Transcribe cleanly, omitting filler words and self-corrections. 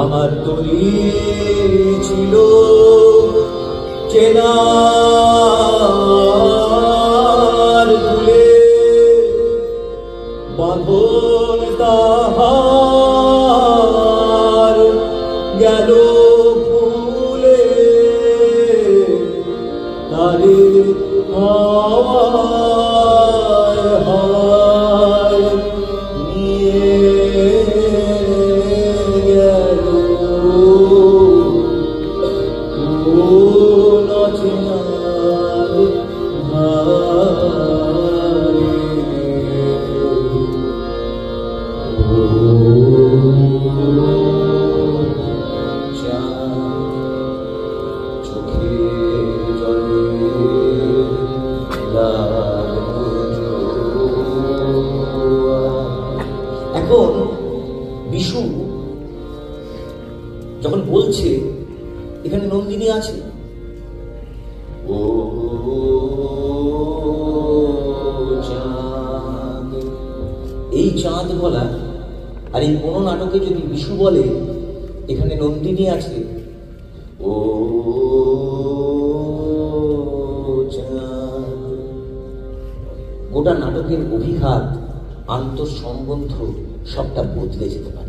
আমার তরি ছিল চেনার ভুলে বাঁধন তাহার গেল ফুলে তারে হাওয়ায় হাওয়ায় নিয়ে গেল কোন অচেনার ধারে। চোখের জলে এখন বিশু যখন বলছে এখানে নন্দিনী আছে, ও চাঁদ, এই চাঁদ বলা আর এই কোনো নাটকে যদি বিশু বলে এখানে নন্দিনী আছে, ও চাঁদ, গোটা নাটকের অভিঘাত আন্তঃসম্বন্ধ সবটা বদলে যেতে পারে।